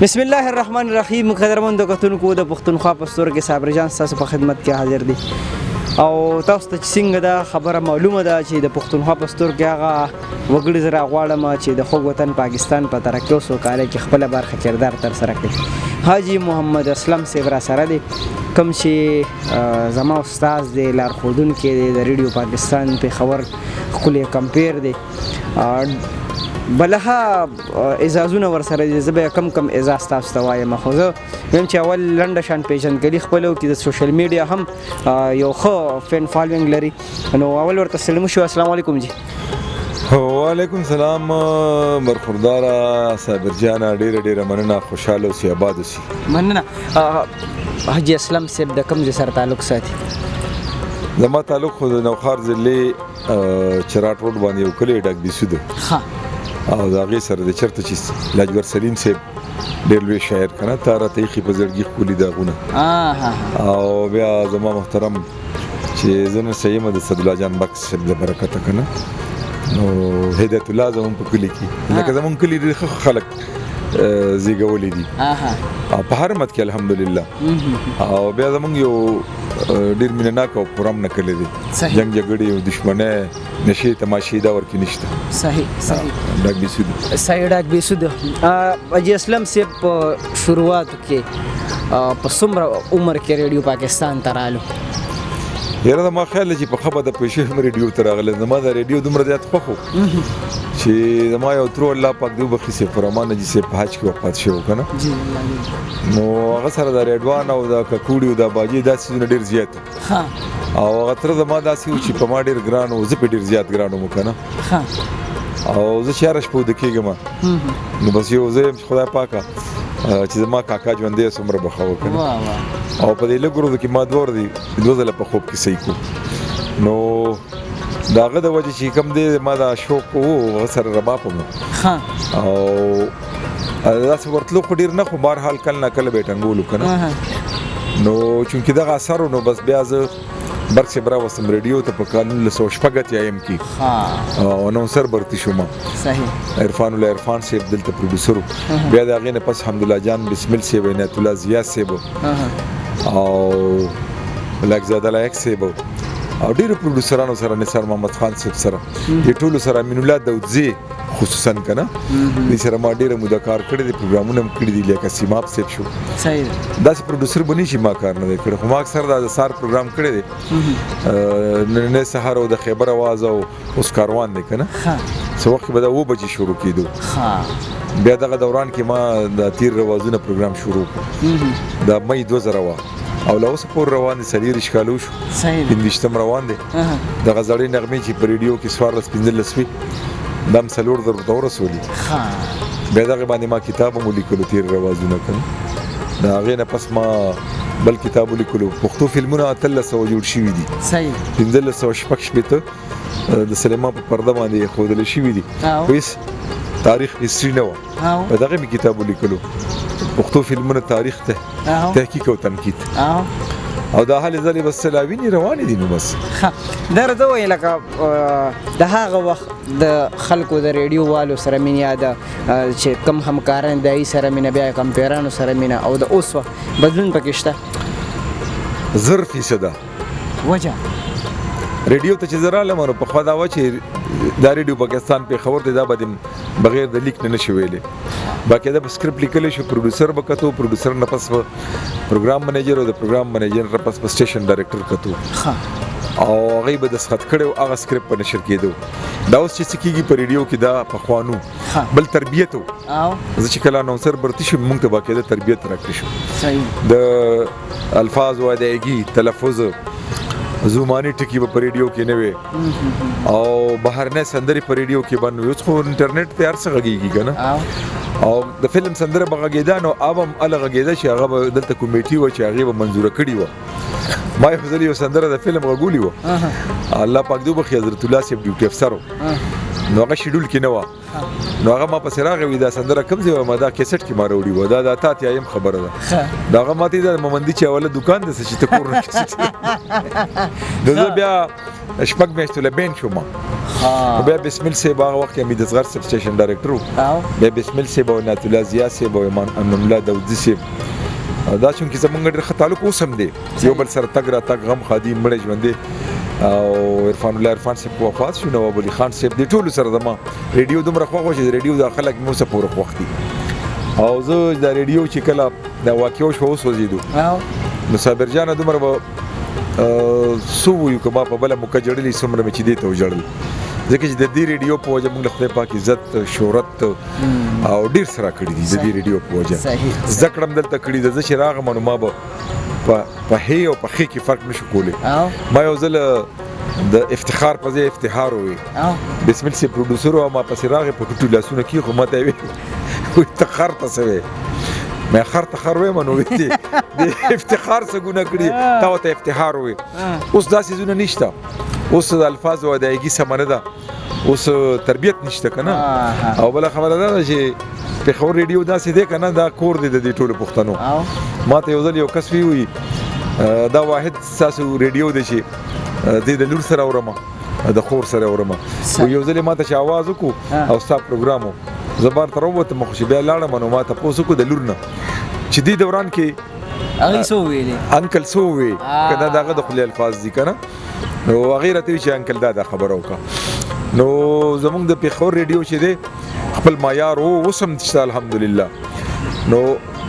بسم الله الرحمن الرحیم. قدرمن کتونکو د پښتونخوا په ستوري کې صابر جان تاسو په خدمت کې حاضر دي او تاسو ته څنګه دا خبره معلومه ده چې د پښتونخوا په ستوري کې هغه وګړي زرا غواړم چې د خوږ وطن پاکستان په ترقی او سوکالۍ کې خپل برخه کردار تر سره کړي. حاجی محمد اسلم صاحب را سره دي کوم چې زما استاد دی لارښودونکی دی د ریډیو پاکستان په خبر خپل کمپیر دی بلها اعزازونه ورسره دي. زه به کم اعزاز تاسو ته وایم خو زه ویم چې اول لنډه شان پیژندګلي خپلو کې د سوشل میډیا هم یو ښه فین فالوینګ لري نو اول ورته سلام شو. السلام علیکم جی. وعلیکم السلام برخورداره صابر جان ډیره مننه خوشاله اوسې آباد اوسې. مننه. حاجی اسلم صاحب د کوم ځای سره تعلق ساتي؟ زما تعلق خو د نوخار ضلع چراټ روډ باندې یو کلی ډک بیسو ده او د هغې سره د چېرته چې لاجور سلیم صاحب ډېر لوی شاعر که نه تا راته ایښي په زړګي ښکلي داغونه او بیا زما محترم چې زه نن صحیح یم د صدالله جان بکس صاحب د برکته که نه نو هدایت الله زمونږ په کلي کې لکه زمونږ کلي ډېر ښه خلک زیږولي دي او په هر مت کې الحمدلله او بیا زمونږ یو ډېر مینهناک او پرامنه کلی دی. جنګ جګړې او دښمنۍ نشې تماشې دا ورکې نشته. صحیح ډک بیسو ده. صحیح ډک بیسو ده. حاجی اسلم صاحب په شروعاتو کې په څومره عمر کې ریډیو پاکستان ته رالو؟ یاره زما خیال دی چې په ښه بده پیسې هم ریډیو ته راغلی. زما د ریډیو دومره زیات خوښ و چې زما یو ترو الله پاک دې وبخښي صاحب فرمان نجي صاحب په حج کې وفات شوی و که نه نو هغه سره د ریډوان او د ککوړي او د باجې دا څیزونه ډېر زیات او هغه تره زما داسې و چې په ما ډېر ګران و زه پې ډېر زیات ګران وم که نه او زه چې هره شپه وده کېږم نو بس یو زه یم چې خدای پاکه چې زما کاکا ژوندی څومره بخښه وکړه او په دې لږ ورځو کې ما دوه ځله په خوب کې صحیح کړو نو د هغه د وجې چې کوم دی ما دا شوق و هغه سره رباب وم او داسې ورتلو خو ډېر نه خو بهرحال کله نه کله به یې ټنګولو که نه نو چونکې دغه اثر و نو بس بیا زه برق صاحب راوستم ریډیو ته په کال 1980 کې او اناونسر برتي شوم. عرفان الله عرفان صاحب دلته پروډوسر بیا د هغې نه پس حمدالله جان بسمل صاحب عنایت الله ضیا صاحب او لایقزاده لایق صاحب او ډېرو پروډوسرانو سره نثار محمد خان صاحب سره دې ټولو سره امین الله داودزی خصوصا که نه دې سره ما ډېره موده کار کړی دی پروګرامونه هم کړي دي لکه سیماب صاحب شو داسې پروډوسر به نه شي ما کار نه دی کړی خو ما اکثر دا د سهار پروګرام کړی دی نننی سهار او د خیبر اواز او اوس کاروان دی که نه څه وخت به دا 9 بجې شروع کېدو بیا دغه دوران کې ما د تیر روازونه پروګرام شروع کړو د مۍ 2000 وه او له اوسه پورې روان دي 40 کالو شو 15 روان دي دغه زړې نغمې چې په ریډیو کې 14-15 وي دا هم 4 ته ورسولي بیا دغې باندې ما کتاب هم ولیکلو تیر روازونه که د هغې نه پس ما بل کتاب ولیکلو پښتو فلمونه 1300 جوړ شوي دي 1516 د سلیمان په پرده باندې ښودلی شوي دي خو هېڅ تاریخ هسټري نه وه په دغې مې کتاب ولیکلو پښتو فلمونه تاریخ ته تحقیق او تنقید او دا حالې ځلې بس سلاوینې روانې دي نو بس دا راته ووایي لکه د هغه وخت د خلکو د ریډیو والو سره مینه یا د چې کم همکاران د هغې سره مینه بیا کمپیرانو سره مینه او د اوس وخت بدلون پکې شته 100% وجه ریډیو ته چې زه رالم نو پخوا دا وه چې دا ریډیو پاکستان پېښور دی دا به بغیر د لیک نه نشي ویلی باقاعده په سکرپټ لیکلی شو پروډوسر به کتو پروډوسر نه پس په پروګرام منیجر او د پروګرام منیجر نه پس په سټیشن ډایرکټر کتو او هغوی به دستخط کړی او هغه سکرپټ په نشر کېدو دا اوس چې څه کېږي په ریډیو کې دا پخوانو بل تربیت و زه چې کله اناونسر برتي شو موږ ته باقاعده تربیت راکړی شو د الفاظ و ادایګي تلفظ زمانی ټکی به په ریډیو کې نه وي او بهرنۍ سندرې په ریډیو کې به نه وي اوس خو انټرنیټ ته هر څه غږېږي که نه او د فلم سندره به غږېده نو اب هم هله غږېده چې هغه به دلته کمیټي وه چې هغې به منظوره کړې وه ما یې خو ځلې یو سندره د فلم غږولې وه الله پاک دې وبخښي حضرت الله صاحب ډیوټي افسر و نو هغه شیډول کې نه وه نو هغه ما پسې راغی وي دا سندره کوم ځای وه ما دا کیسټ کې ما راوړي وه دا اته اتیایم خبره ده نو هغه ما ته د مومندي چې اوله دوکان ده چې ته کور نه کیسټ نو زه بیا شپږ میاشتو له بین شوم بیا بسمل صاحب هغه وخت کې امید اصغر سب سټیشن ډایرکټر و بیا بسمل صاحب او نعت الله ضیا صاحب او امام الله داودي صاحب دا چونکې زمونږ ډېر ښه تعلق اوس هم دی یو بل سره تګ راتګ غم خادي مړی ژوندی او عرفان الله عرفان صاحب وفات شو نواب علي خان صاحب دې ټولو سره زما ریډیو دومره خوښ و چې د ریډیو دا خلک مو څه پوره خوښ دي او زه دا ریډیو چې کله دا واقع شو وسوځېدو نو صابر جانه دومره به څه وویو که ما په بله موقع جړلي څومره مې چې دې ته وژړل ځکه چې د دې ریډیو په وجه موږ له خدای پاک عزت شهرت او ډېر څه راکړي دي د دې ریډیو په وجه زده کړه هم دلته کړې ده زه چې راغم نو ما به په هې او په خې کې فرق نشو کولی ما یو ځل د افتخار په ځای افتخار ووی بسمل سي پروډوسر و ما پسې راغی په ټوټو لاسونه کېښو ما ته یې وایي ته خر ته څه وایې ما خر ته خر وایم نو وایي د افتخار څه ګناه کړي تا ورته افتخار ووایي اوس دا څیزونه نشته اوس د الفاظو ادایګي سمه نه ده اوس تربیت نشته که نه او بله خبره دا ده چې پېښور ریډیو داسې دی که نه دا کور دی د دې ټولو پښتنو ما ته یو ځل یو کس وی دا واحد ستاسو ریډیو دی چې دې د لور سره اورم د خور سره اورم یو ځل ما ته چې آواز وکړو او ستا پروګرام و زه بار ته راووتم خو چې بیا لاړم نو ما تپوس وکړو د لور نه چې دې دوران کې هغې څه وویلې انکل څه وویل که دا د هغه د خولې الفاظ دي که نه نو هغې راته وي چې انکل دا خبره وکړه نو زمونږ د پېښور ریډیو چې دی خپل معیار اوس هم شته الحمدلله نو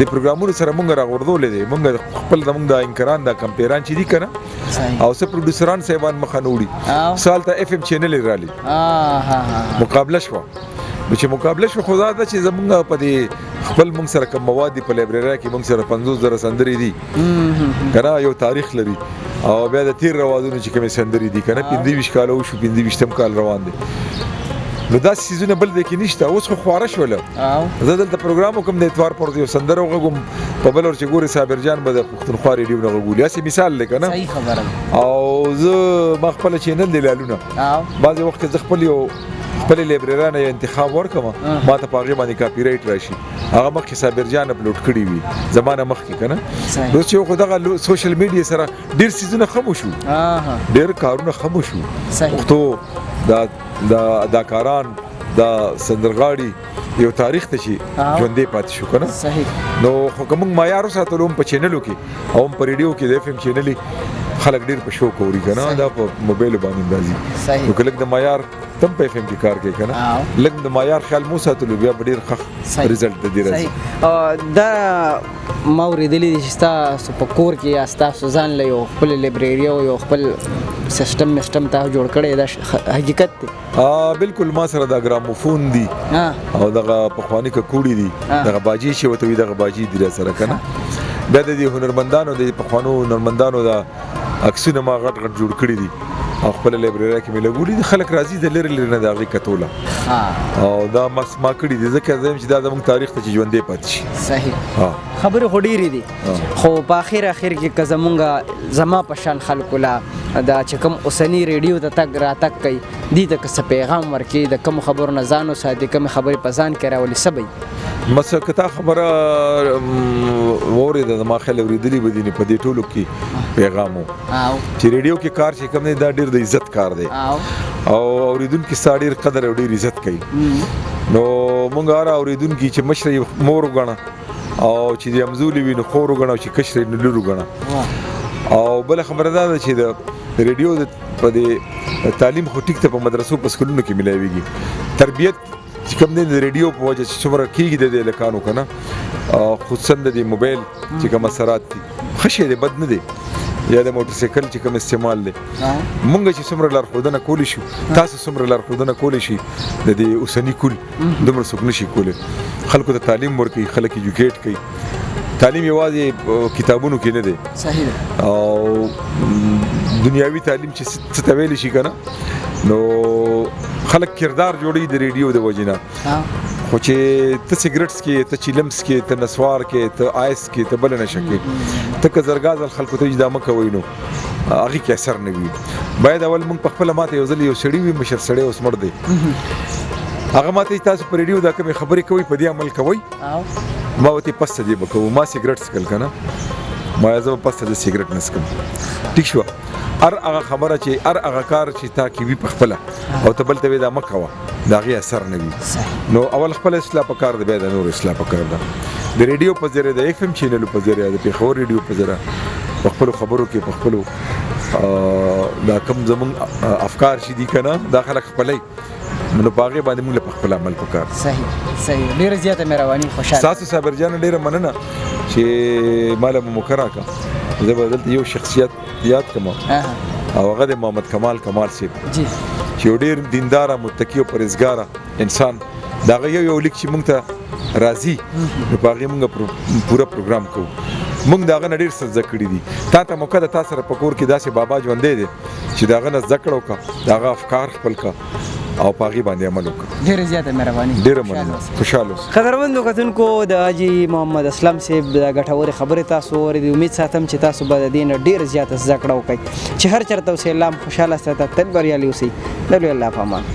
د پروګرامونو سره مونږ راغورځولی دی مونږ خپل زمونږ د انکران دا کمپیران چې دي که نه او څه پروډوسران صاحبان مخه نه وړي څه هلته اف ام چینل یې رالي مقابله شوه نو چې مقابله شوه خو دا ده چې زمونږ په دې خپل مونږ سره کوم مواد دي په لایبررۍ کې مونږ سره 50,000 سندرې دي که نه یو تاریخ لري او بیا د تیر روازونو چې کومې سندرې دي که نه 25 کاله وشو 25م کال روان دی نو داسې څیزونه بل دی کې نشته اوس خو خواره شوله زه دلته پروګرام وکړم د اتوار پر یو سندره وغږوم په بل ور چې ګورې صابر جان به د پښتونخوا ریډیو نه غږولي هسې مثال دی که نه او زه ما خپله چینل دی لالونه بعضې وخت کې زه خپل یو خپلې لایبررۍ نه یو انتخاب ورکړم ما ته په هغې باندې کاپي رایټ راشي هغه مخکې صابر جان اپلوډ کړي وي زما نه مخکې که نه اوس چې خو دغه سوشل میډیا سره ډېر څیزونه ښه وشو ډېر کارونه ښه وشو پښتو دا اداکاران دا سندرغاړي یو تاریخ ته چې ژوندی پاتې شو که نه نو خو که موږ معیار وساتلو هم په چینلو کې او هم په ریډیو کې د اف ام چینلې خلک ډېر په شوق اوري که نه دا په موبایلو باندې راځي نو که لږ د معیار تم په اف ام کې کار کوي که نه لږ د معیار خیال مو ساتلو بیا به ډېر ښه رزلټ د دې راځي دا ما اورېدلي دي چې ستاسو په کور کې یا ستاسو ځان له یو خپل لایبرري او یو خپل سیسټم ته جوړ کړی دا حقیقت دی بالکل ما سره دا ګراموفون دي او دغه پخواني ککوړي دي دغه باجي چې ورته وي دغه باجي دي راسره که نه بیا د دې هنرمندانو د پخوانو هنرمندانو دا عکسونه ما غټ غټ جوړ کړي دي او خپل لایبررۍ کې مې لګولي دي خلک راځي د لرې لرې نه د هغې کتوله او دا ما کړي دي ځکه زه یم چې دا زموږ تاریخ ته چې ژوندی پاتې شي صحیح خبرې خو ډېرې دي خو په اخر کې که زمونږ زما په شان خلکو لا دا چې کوم اوسني ریډیو ته تګ راتګ کوي دې ته که څه پیغام ورکړي د کومو خبرو نه ځان وساتي کومې خبرې په ځان کې راولي څه به مثلا که تا خبره واورېده زما خیال اورېدلي به دي په دې ټولو کې پیغام و چې ریډیو کې کار چې کوم دی دا ډېر د عزت کار دی او اورېدونکي ستا ډېر قدر او ډېر عزت کوي نو مونږ هر اورېدونکي چې مشره یې مور وګڼه او چې د همزولي وي نو خور وګڼه او چې کشر یې نو لور وګڼه او بله خبره دا ده چې د ریډیو په دې تعلیم خو ټیک ته په مدرسو په سکولونو کې ملاویږي تربیت چې کوم دی د ریډیو په وجه چې څومره کېږي د دې هلکانو که نه خصوصا د دې موبایل چې کوم اثرات دي ښه شی دی بد نه دی یا د موټر سایکل چې کوم استعمال دی مونږ چې څومره لارښودنه کولی شو تاسو څومره لارښودنه کولی شي د دې اوسني کول دومره څوک نشي کولی خلکو ته تعلیم ورکوي خلک ایجوکیټ کوي تعلیم یوازې کتابونو کې نه دی صحیح او دنیاوي تعلیم چې څه ته ویلی شي که نه نو خلک کردار جوړوي د ریډیو د وجې نه خو چې ته سیګریټس کې ته چیلمس کې ته نسوار کې ته آیس کې ته بله نشه کې ته که زرګازل خلکو ته دا مه کوئ نو هغې کې اثر نه وي باید اول مونږ په خپله ماته یو ځل یو سړي وي مشر سړی اوس مړ دی هغه ماته تاسو په ریډیو دا کومې خبرې کوي په دې عمل کوئ ما ورته پس ته دې به کوو ما سیګرټ څکل که نه ما زه به پس ته د سیګرټ نه څکم ټیک شوه هر هغه خبره چې هر هغه کار چې تا کې وي په خپله او ته بل ته وې دا مه کوه د هغې اثر نه وي نو اول خپله اصلاح پکار ده بیا د نور اصلاح پکار ده د ریډیو په ذریعه د اف ام چینلو په ذریعه د پېښور ریډیو په ذریعه په خپلو خبرو کې په خپلو دا کوم زمونږ افکار چې دي که نه دا خلک خپلی نو په هغې باندې موږ له په خپل عمل پکار صحیح ډېره زیاته مهرباني خوشحاله ستاسو صابر جان ډېره مننه چې ما له مو راکړه زه به دلته یو شخصیت یاد کړم او هغه د محمد کمال صاحب چې یو ډېر دینداره متقي او پرهیزګاره انسان د هغه یو لیک چې موږ ته راځي نو په هغې موږ پوره پروګرام کوو موږ د هغه نه ډېر څه زده کړي دي تا ته موقع ده تا سره په کور کې داسې بابا ژوندی دی چې د هغه نه زده کړه وکړه د هغه افکار خپل کړه او په هغې باندې عمل وکړه ډېره زیاته مهرباني ډېره مننه خوشحاله اوسئ قدرمنو کتونکو د حاجي محمد اسلم صاحب د ګټورې خبرې تاسو واورېدې امید ساتم چې تاسو به د دې نه ډېره زیاته زده کړه وکړئ چې هر چېرته اوسئ الله خوشحاله ساته تل بریالي اوسئ د لوی الله په امان